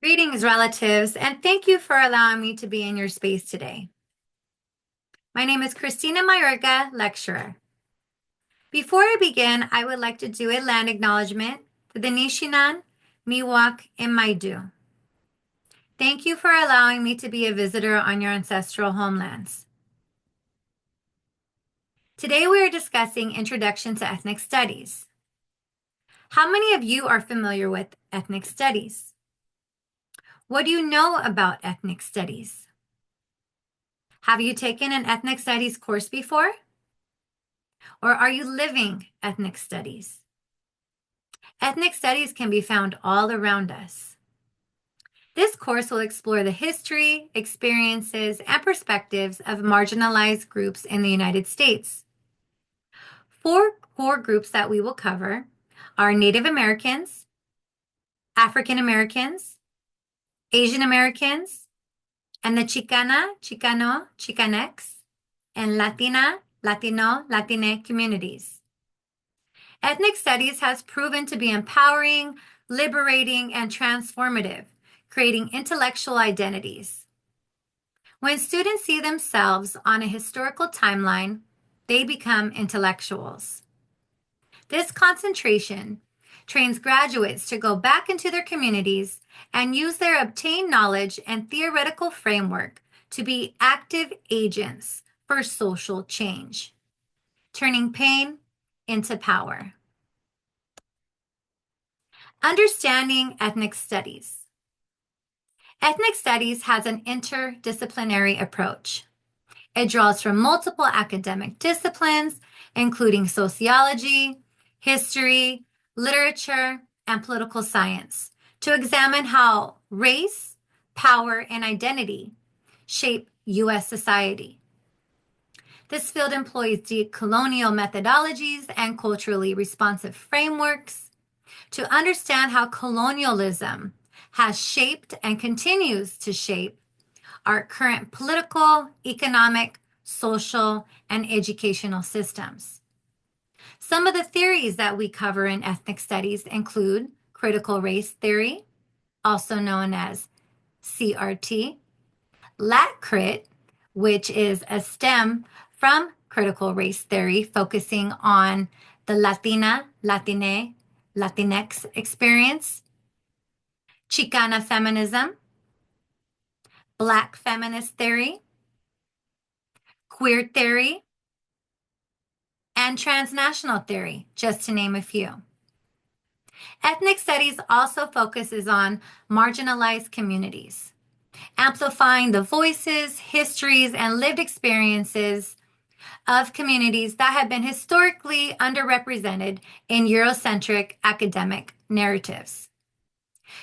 Greetings, relatives, and thank you for allowing me to be in your space today. My name is Christina Mayorga, lecturer. Before I begin, I would like to do a land acknowledgement to the Nishinan, Miwok, and Maidu. Thank you for allowing me to be a visitor on your ancestral homelands. Today we are discussing Introduction to Ethnic Studies. How many of you are familiar with ethnic studies? What do you know about ethnic studies? Have you taken an ethnic studies course before? Or are you living ethnic studies? Ethnic studies can be found all around us. This course will explore the history, experiences, and perspectives of marginalized groups in the United States. 4 core groups that we will cover are Native Americans, African Americans, Asian Americans, and the Chicana, Chicano, Chicanx, and Latina, Latino, Latine communities. Ethnic studies has proven to be empowering, liberating, and transformative, creating intellectual identities. When students see themselves on a historical timeline, they become intellectuals. This concentration trains graduates to go back into their communities and use their obtained knowledge and theoretical framework to be active agents for social change, turning pain into power. Understanding ethnic studies. Ethnic studies has an interdisciplinary approach. It draws from multiple academic disciplines, including sociology, history, literature, and political science, to examine how race, power, and identity shape U.S. society. This field employs decolonial methodologies and culturally responsive frameworks to understand how colonialism has shaped and continues to shape our current political, economic, social, and educational systems. Some of the theories that we cover in ethnic studies include critical race theory, also known as CRT, LatCrit, which is a stem from critical race theory focusing on the Latina, Latine, Latinx experience, Chicana feminism, Black feminist theory, queer theory, and transnational theory, just to name a few. Ethnic studies also focuses on marginalized communities, amplifying the voices, histories, and lived experiences of communities that have been historically underrepresented in Eurocentric academic narratives.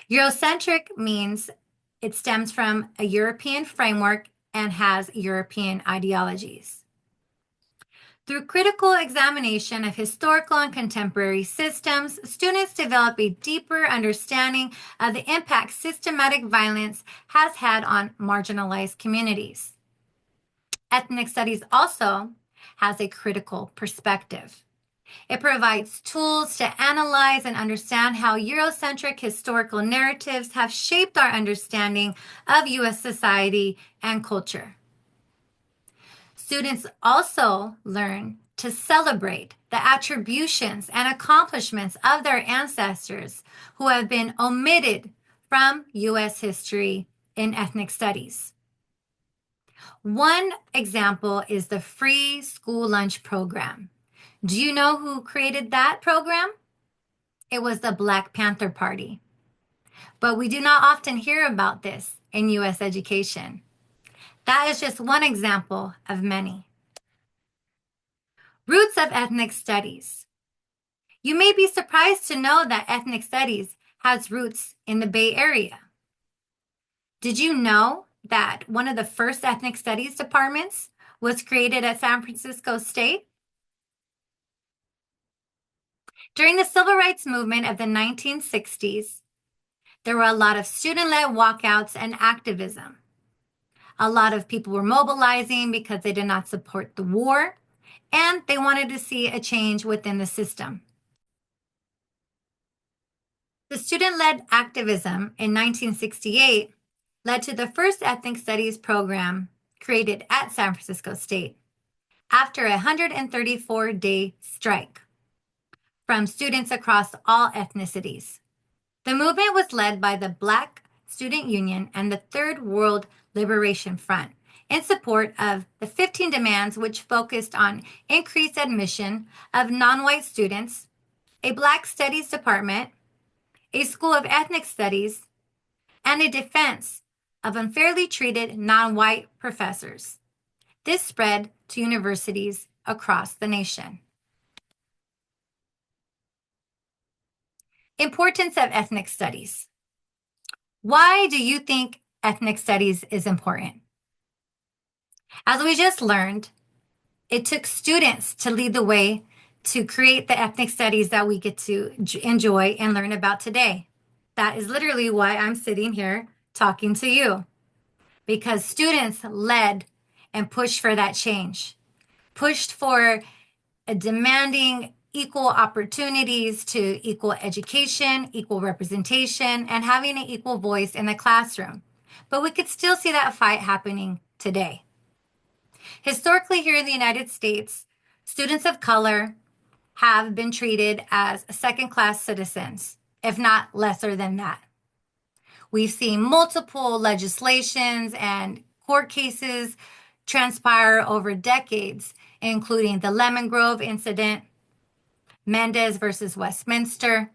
Eurocentric means it stems from a European framework and has European ideologies. Through critical examination of historical and contemporary systems, students develop a deeper understanding of the impact systematic violence has had on marginalized communities. Ethnic studies also has a critical perspective. It provides tools to analyze and understand how Eurocentric historical narratives have shaped our understanding of U.S. society and culture. Students also learn to celebrate the attributions and accomplishments of their ancestors who have been omitted from U.S. history in ethnic studies. One example is the free school lunch program. Do you know who created that program? It was the Black Panther Party. But we do not often hear about this in U.S. education. That is just one example of many. Roots of ethnic studies. You may be surprised to know that ethnic studies has roots in the Bay Area. Did you know that one of the first ethnic studies departments was created at San Francisco State? During the civil rights movement of the 1960s, there were a lot of student-led walkouts and activism. A lot of people were mobilizing because they did not support the war, and they wanted to see a change within the system. The student-led activism in 1968 led to the first ethnic studies program created at San Francisco State after a 134-day strike from students across all ethnicities. The movement was led by the Black Student Union and the Third World Liberation Front in support of the 15 demands, which focused on increased admission of non-white students, a Black Studies department, a School of Ethnic Studies, and a defense of unfairly treated non-white professors. This spread to universities across the nation. Importance of ethnic studies. Why do you think ethnic studies is important? As we just learned, it took students to lead the way to create the ethnic studies that we get to enjoy and learn about today. That is literally why I'm sitting here talking to you, because students led and pushed for that change, pushed for demanding equal opportunities to equal education, equal representation, and having an equal voice in the classroom. But we could still see that fight happening today. Historically, here in the United States, students of color have been treated as second-class citizens, if not lesser than that. We've seen multiple legislations and court cases transpire over decades, including the Lemon Grove incident, Mendez versus Westminster,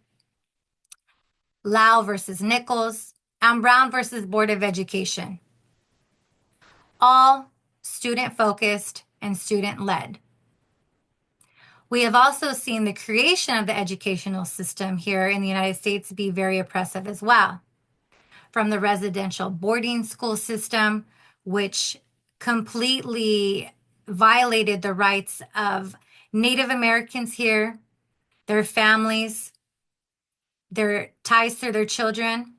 Lau versus Nichols, and Brown versus Board of Education. All student-focused and student-led. We have also seen the creation of the educational system here in the United States be very oppressive as well. From the residential boarding school system, which completely violated the rights of Native Americans here, their families, their ties to their children,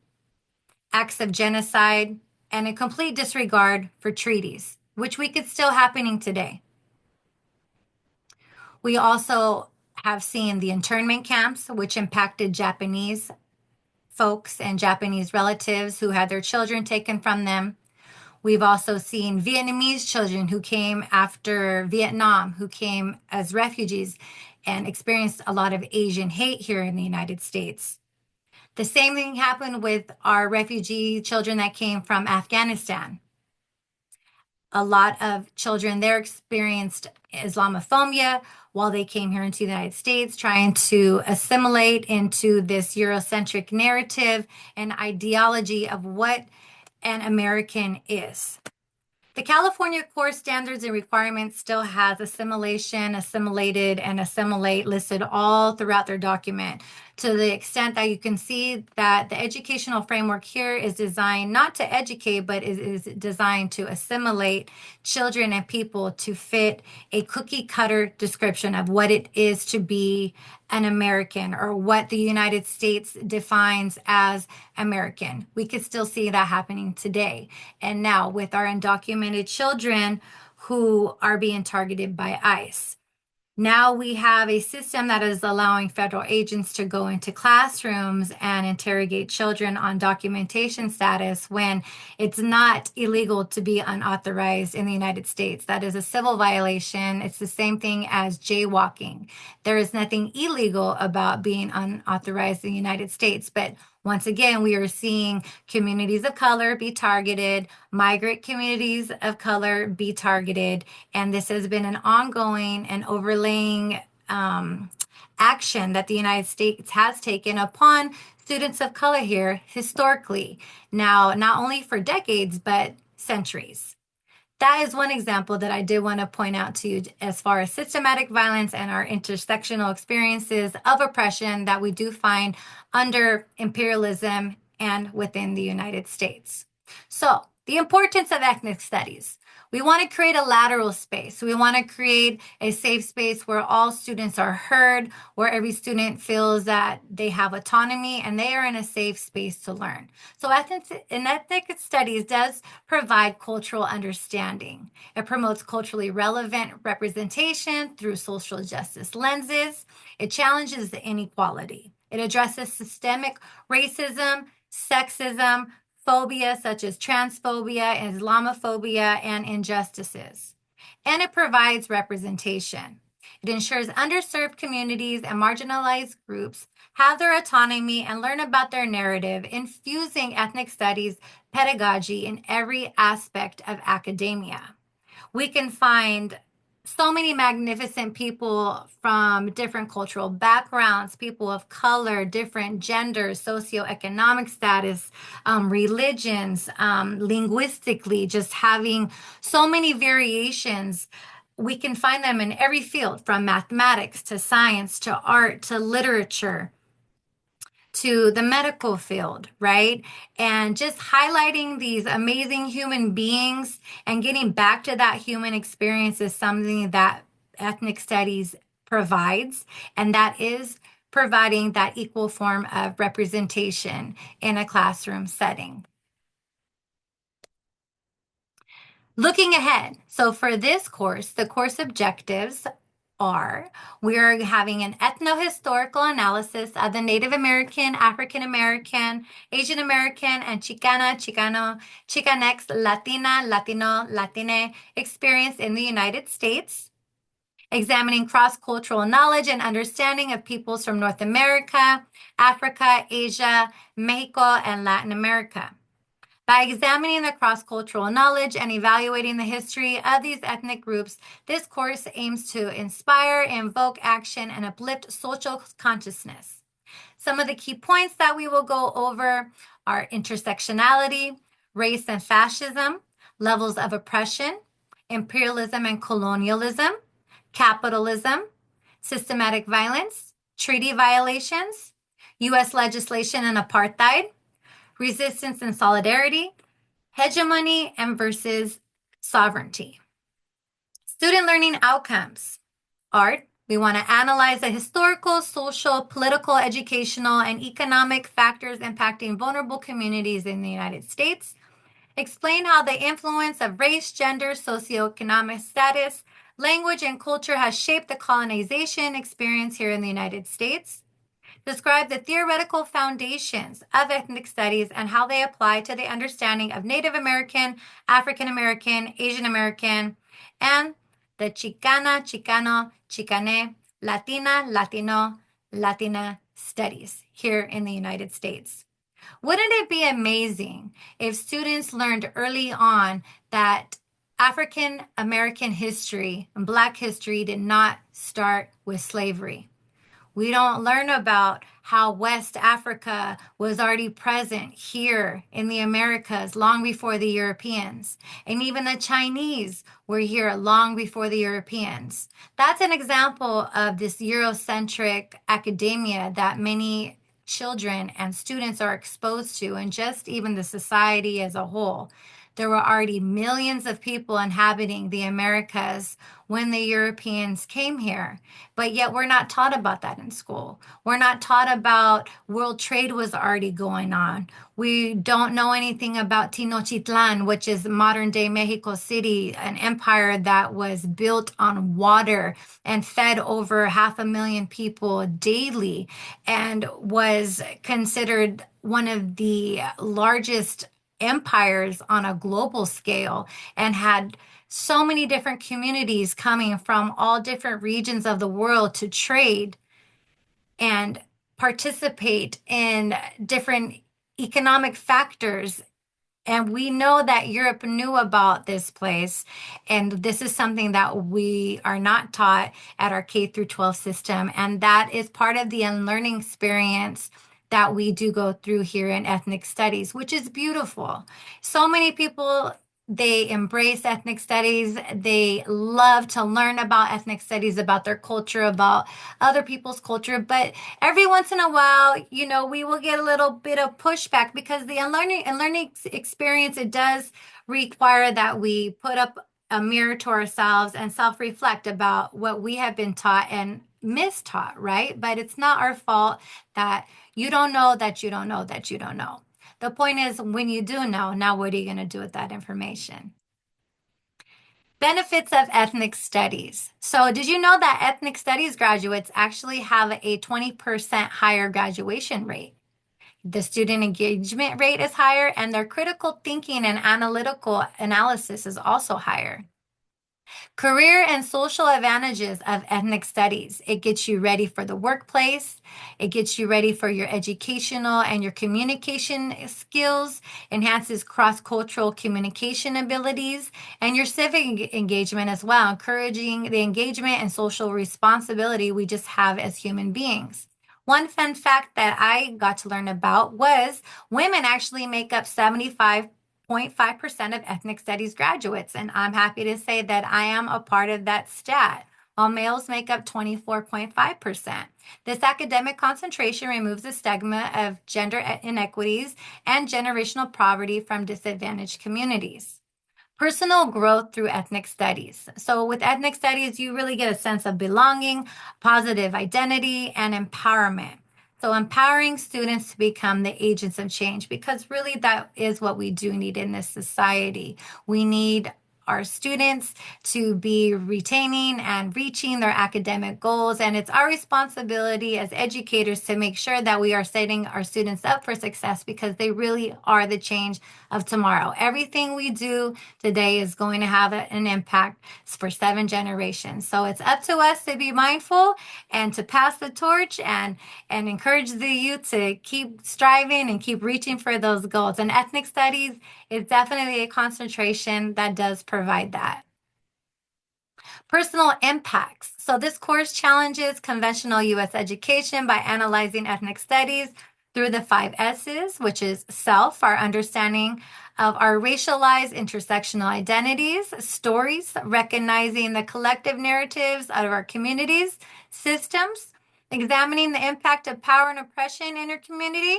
acts of genocide, and a complete disregard for treaties, which we could still happening today. We also have seen the internment camps, which impacted Japanese folks and Japanese relatives who had their children taken from them. We've also seen Vietnamese children who came after Vietnam, who came as refugees and experienced a lot of Asian hate here in the United States. The same thing happened with our refugee children that came from Afghanistan. A lot of children there experienced Islamophobia while they came here into the United States, trying to assimilate into this Eurocentric narrative and ideology of what an American is. The California Core Standards and Requirements still has assimilation, assimilated, and assimilate listed all throughout their document, to the extent that you can see that the educational framework here is designed not to educate, but is designed to assimilate children and people to fit a cookie cutter description of what it is to be an American, or what the United States defines as American. We could still see that happening today. And now with our undocumented children who are being targeted by ICE. Now we have a system that is allowing federal agents to go into classrooms and interrogate children on documentation status when it's not illegal to be unauthorized in the United States. That is a civil violation. It's the same thing as jaywalking. There is nothing illegal about being unauthorized in the United States, but once again, we are seeing communities of color be targeted, migrant communities of color be targeted, and this has been an ongoing and overlaying action that the United States has taken upon students of color here historically. Now, not only for decades, but centuries. That is one example that I did want to point out to you as far as systematic violence and our intersectional experiences of oppression that we do find under imperialism and within the United States. So, the importance of ethnic studies. We want to create a lateral space. We want to create a safe space where all students are heard, where every student feels that they have autonomy and they are in a safe space to learn. So ethnic studies does provide cultural understanding. It promotes culturally relevant representation through social justice lenses. It challenges the inequality. It addresses systemic racism, sexism, phobia such as transphobia, Islamophobia, and injustices. And it provides representation. It ensures underserved communities and marginalized groups have their autonomy and learn about their narrative, infusing ethnic studies pedagogy in every aspect of academia. We can find so many magnificent people from different cultural backgrounds, people of color, different genders, socioeconomic status, religions, linguistically, just having so many variations. We can find them in every field, from mathematics to science to art to literature to the medical field, right? And just highlighting these amazing human beings and getting back to that human experience is something that ethnic studies provides, and that is providing that equal form of representation in a classroom setting. Looking ahead, so for this course, the course objectives are we are having an ethno-historical analysis of the Native American, African American, Asian American, and Chicana, Chicano, Chicanx, Latina, Latino, Latine experience in the United States, examining cross-cultural knowledge and understanding of peoples from North America, Africa, Asia, Mexico, and Latin America. By examining the cross-cultural knowledge and evaluating the history of these ethnic groups, this course aims to inspire, invoke action, and uplift social consciousness. Some of the key points that we will go over are intersectionality, race and fascism, levels of oppression, imperialism and colonialism, capitalism, systematic violence, treaty violations, U.S. legislation and apartheid, resistance and solidarity, hegemony and versus sovereignty. Student learning outcomes are we want to analyze the historical, social, political, educational, and economic factors impacting vulnerable communities in the United States. Explain how the influence of race, gender, socioeconomic status, language, and culture has shaped the colonization experience here in the United States. Describe the theoretical foundations of ethnic studies and how they apply to the understanding of Native American, African American, Asian American, and the Chicana, Chicano, Chicane, Latina, Latino, Latina studies here in the United States. Wouldn't it be amazing if students learned early on that African American history and Black history did not start with slavery? We don't learn about how West Africa was already present here in the Americas long before the Europeans. And even the Chinese were here long before the Europeans. That's an example of this Eurocentric academia that many children and students are exposed to, and just even the society as a whole. There were already millions of people inhabiting the Americas when the Europeans came here, but yet we're not taught about that in school. We're not taught about world trade was already going on. We don't know anything about Tenochtitlan, which is modern day Mexico City, an empire that was built on water and fed over 500,000 people daily and was considered one of the largest empires on a global scale and had so many different communities coming from all different regions of the world to trade and participate in different economic factors. And we know that Europe knew about this place. And this is something that we are not taught at our K through 12 system. And that is part of the unlearning experience that we do go through here in ethnic studies, which is beautiful. So many people, they embrace ethnic studies. They love to learn about ethnic studies, about their culture, about other people's culture. But every once in a while, we will get a little bit of pushback because the unlearning experience, it does require that we put up a mirror to ourselves and self-reflect about what we have been taught and mistaught, right? But it's not our fault that you don't know that you don't know that you don't know. The point is, when you do know, now what are you going to do with that information? Benefits of ethnic studies. So, did you know that ethnic studies graduates actually have a 20% higher graduation rate? The student engagement rate is higher, and their critical thinking and analytical analysis is also higher. Career and social advantages of ethnic studies. It gets you ready for the workplace. It gets you ready for your educational and your communication skills, enhances cross-cultural communication abilities, and your civic engagement as well, encouraging the engagement and social responsibility we just have as human beings. One fun fact that I got to learn about was women actually make up 75.5% of ethnic studies graduates, and I'm happy to say that I am a part of that stat, while males make up 24.5%. This academic concentration removes the stigma of gender inequities and generational poverty from disadvantaged communities. Personal growth through ethnic studies. So, with ethnic studies, you really get a sense of belonging, positive identity, and empowerment. So, empowering students to become the agents of change, because really that is what we do need in this society. We need our students to be retaining and reaching their academic goals. And it's our responsibility as educators to make sure that we are setting our students up for success, because they really are the change of tomorrow. Everything we do today is going to have an impact for 7 generations. So it's up to us to be mindful and to pass the torch and encourage the youth to keep striving and keep reaching for those goals. And ethnic studies is definitely a concentration that does provide that. Personal impacts. So this course challenges conventional U.S. education by analyzing ethnic studies through the 5 S's, which is self, our understanding of our racialized intersectional identities; stories, recognizing the collective narratives of our communities; systems, examining the impact of power and oppression in your community;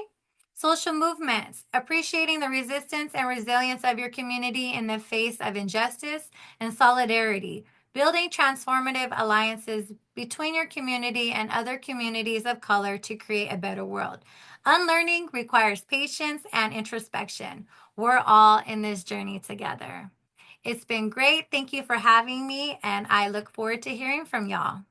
social movements, appreciating the resistance and resilience of your community in the face of injustice; and solidarity, building transformative alliances between your community and other communities of color to create a better world. Unlearning requires patience and introspection. We're all in this journey together. It's been great. Thank you for having me, and I look forward to hearing from y'all.